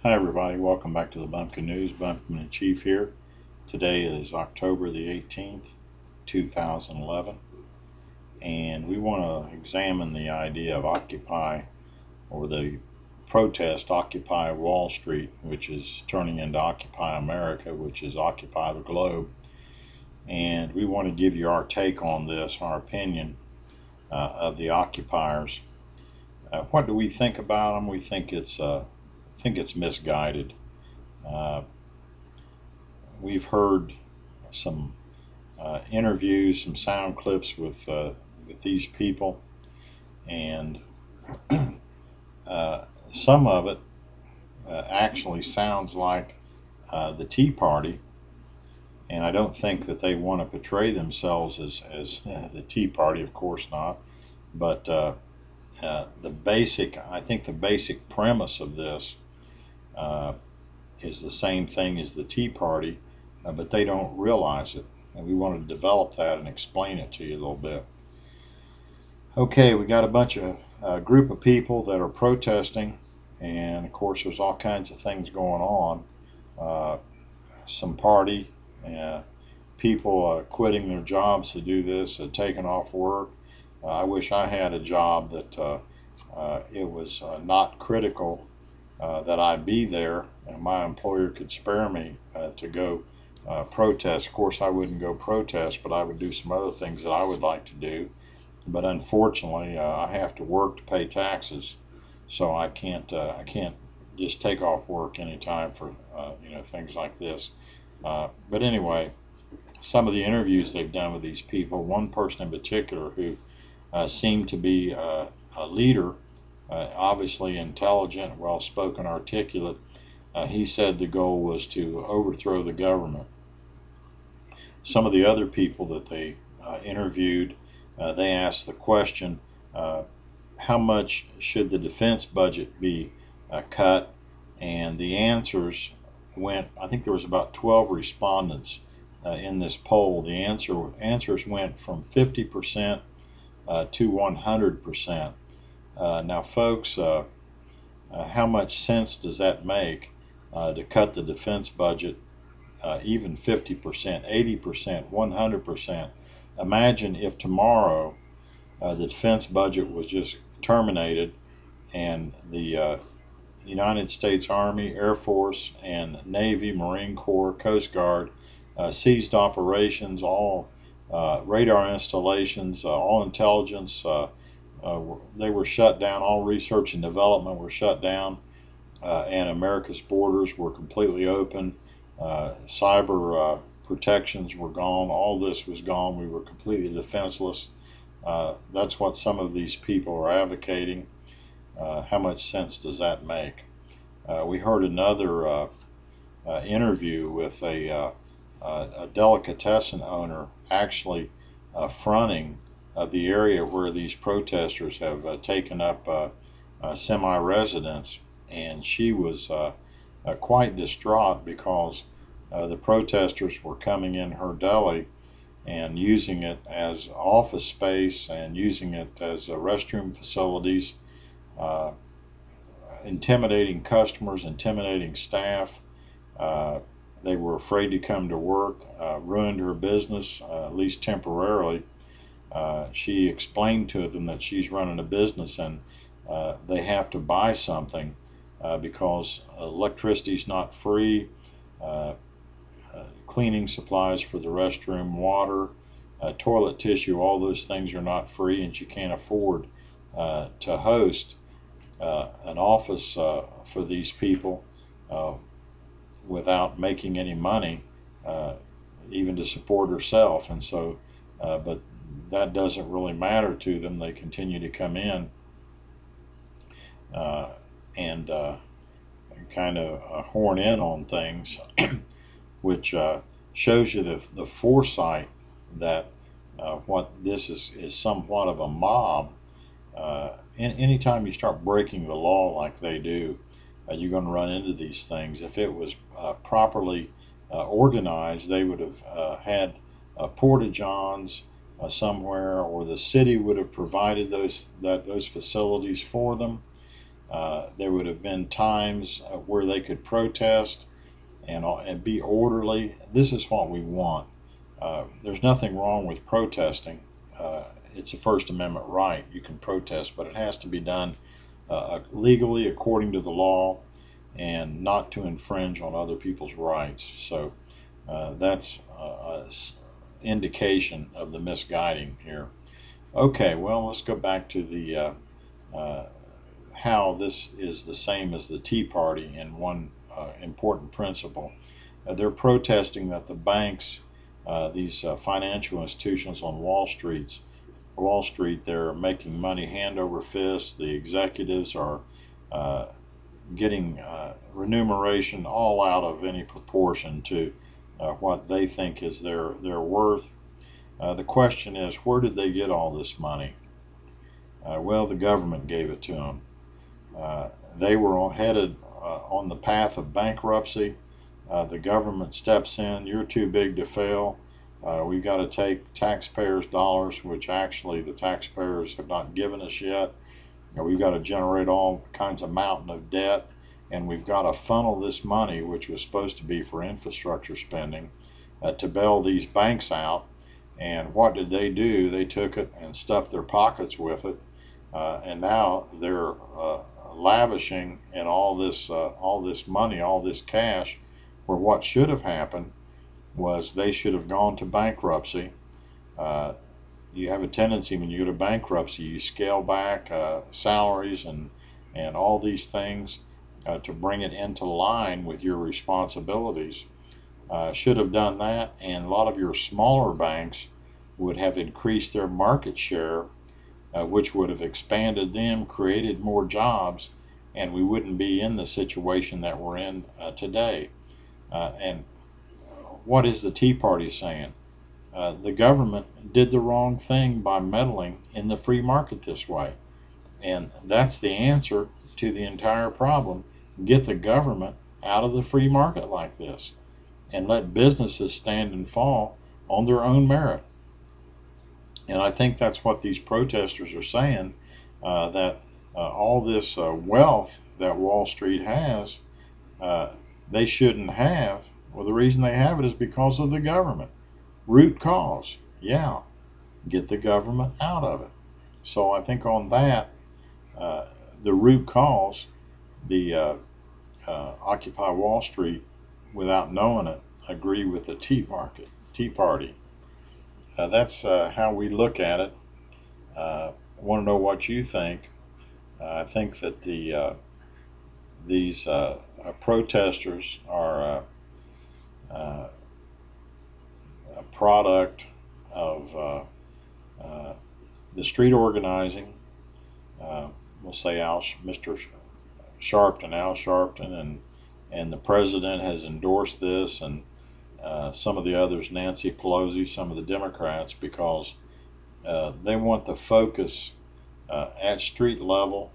Hi everybody, welcome back to the Bumpkin News. Bumpkin in Chief here. Today is October the 18th, 2011, and we want to examine the idea of Occupy, or the protest Occupy Wall Street, which is turning into Occupy America, which is Occupy the Globe. And we want to give you our take on this, our opinion of the occupiers. What do we think about them? We think it's misguided. We've heard some interviews, some sound clips with these people, and some of it actually sounds like the Tea Party, and I don't think that they want to portray themselves as the Tea Party, of course not, but I think the basic premise of this is the same thing as the Tea Party, but they don't realize it. And we want to develop that and explain it to you a little bit. Okay, we got a bunch of group of people that are protesting, and of course there's all kinds of things going on. Some party, people quitting their jobs to do this, taking off work. I wish I had a job that it was not critical that I be there, and my employer could spare me to go protest. Of course, I wouldn't go protest, but I would do some other things that I would like to do. But unfortunately, I have to work to pay taxes, so I can't just take off work anytime for things like this. But anyway, some of the interviews they've done with these people, one person in particular who seemed to be a leader, obviously intelligent, well-spoken, articulate. He said the goal was to overthrow the government. Some of the other people that they interviewed, they asked the question, how much should the defense budget be cut? And the answers went, I think there was about 12 respondents in this poll. The answers went from 50% to 100%. Now folks, how much sense does that make to cut the defense budget even 50%, 80%, 100%? Imagine if tomorrow the defense budget was just terminated and the United States Army, Air Force, and Navy, Marine Corps, Coast Guard ceased operations, all radar installations, all intelligence, they were shut down, all research and development were shut down, and America's borders were completely open. Cyber protections were gone. All this was gone. We were completely defenseless. That's what some of these people are advocating. How much sense does that make? We heard another interview with a delicatessen owner actually fronting of the area where these protesters have taken up semi-residence, and she was quite distraught because the protesters were coming in her deli and using it as office space and using it as restroom facilities, intimidating customers, intimidating staff. They were afraid to come to work, ruined her business, at least temporarily. She explained to them that she's running a business and they have to buy something because electricity is not free, cleaning supplies for the restroom, water, toilet tissue, all those things are not free, and she can't afford to host an office for these people without making any money, even to support herself. And so, but that doesn't really matter to them. They continue to come in and kind of horn in on things, which shows you the foresight that what this is somewhat of a mob. Anytime you start breaking the law like they do, you're going to run into these things. If it was properly organized, they would have had porta-johns somewhere, or the city would have provided those facilities for them. There would have been times where they could protest and be orderly. This is what we want. There's nothing wrong with protesting. It's a First Amendment right. You can protest, but it has to be done legally according to the law and not to infringe on other people's rights. So that's an indication of the misguiding here. Okay, well, let's go back to the how this is the same as the Tea Party in one important principle. They're protesting that the banks, these financial institutions on Wall Street, they're making money hand over fist. The executives are getting remuneration all out of any proportion to what they think is their worth. The question is, where did they get all this money? Well, the government gave it to them. They were headed on the path of bankruptcy. The government steps in. You're too big to fail. We've got to take taxpayers' dollars, which actually the taxpayers have not given us yet. We've got to generate all kinds of mountain of debt, and we've got to funnel this money, which was supposed to be for infrastructure spending, to bail these banks out. And what did they do? They took it and stuffed their pockets with it, and now they're lavishing in all this money, all this cash, where what should have happened was they should have gone to bankruptcy. You have a tendency when you go to bankruptcy, you scale back salaries and all these things to bring it into line with your responsibilities. Should have done that, and a lot of your smaller banks would have increased their market share, which would have expanded them, created more jobs, and we wouldn't be in the situation that we're in today. And what is the Tea Party saying? The government did the wrong thing by meddling in the free market this way. And that's the answer to the entire problem. Get the government out of the free market like this and let businesses stand and fall on their own merit. And I think that's what these protesters are saying, that all this wealth that Wall Street has, they shouldn't have. Well, the reason they have it is because of the government. Root cause, yeah, get the government out of it. So I think on that, the root cause, the Occupy Wall Street, without knowing it, agree with the Tea Party. That's how we look at it. I want to know what you think. I think that these protesters are a product of the street organizing. We'll say Mr. Sharpton, Al Sharpton, and the president has endorsed this, and some of the others, Nancy Pelosi, some of the Democrats, because they want the focus at street level.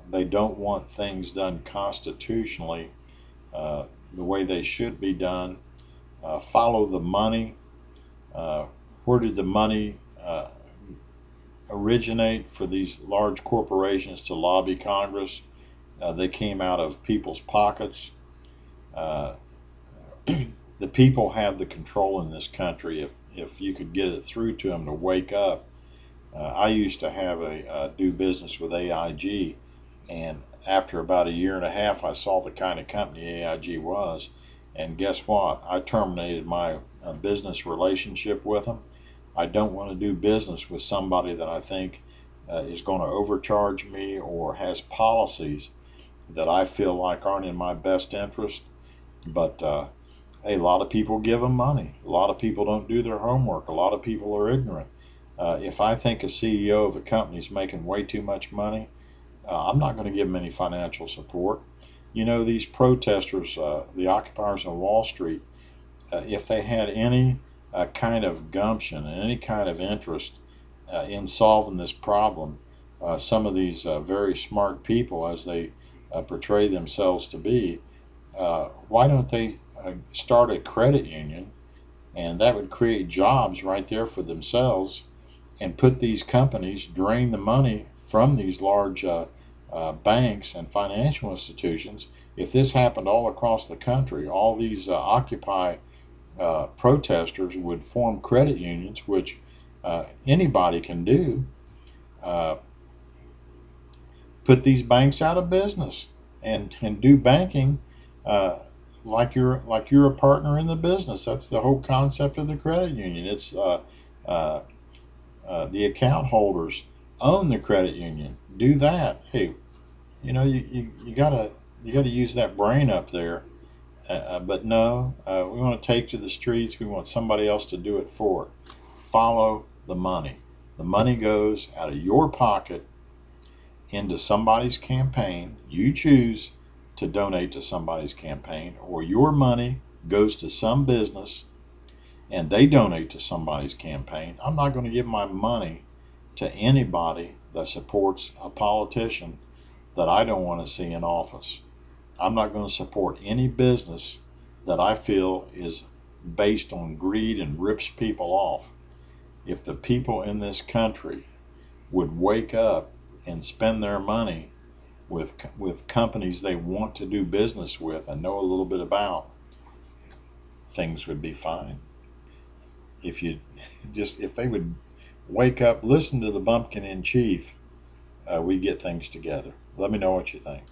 They don't want things done constitutionally the way they should be done. Follow the money. Where did the money originate for these large corporations to lobby Congress? They came out of people's pockets. The people have the control in this country if you could get it through to them to wake up. I used to have do business with AIG, and after about a year and a half, I saw the kind of company AIG was, and guess what? I terminated my business relationship with them. I don't want to do business with somebody that I think is going to overcharge me or has policies that I feel like aren't in my best interest. But hey, a lot of people give them money. A lot of people don't do their homework. A lot of people are ignorant. If I think a CEO of a company is making way too much money, I'm not going to give them any financial support. You know, these protesters, the occupiers on Wall Street, if they had any kind of gumption and any kind of interest in solving this problem, some of these very smart people, as they portray themselves to be, why don't they start a credit union, and that would create jobs right there for themselves, and put these companies, drain the money from these large banks and financial institutions, if this happened all across the country, all these Occupy protesters would form credit unions, which anybody can do, put these banks out of business, and do banking like you're a partner in the business. That's the whole concept of the credit union. It's the account holders own the credit union. Do that. Hey, you gotta use that brain up there. But no, we want to take to the streets. We want somebody else to do it for. Follow the money. The money goes out of your pocket into somebody's campaign. You choose to donate to somebody's campaign, or your money goes to some business and they donate to somebody's campaign. I'm not going to give my money to anybody that supports a politician that I don't want to see in office. I'm not going to support any business that I feel is based on greed and rips people off. If the people in this country would wake up and spend their money with companies they want to do business with and know a little bit about, things would be fine. If they would wake up, listen to the Bumpkin in chief, we get things together. Let me know what you think.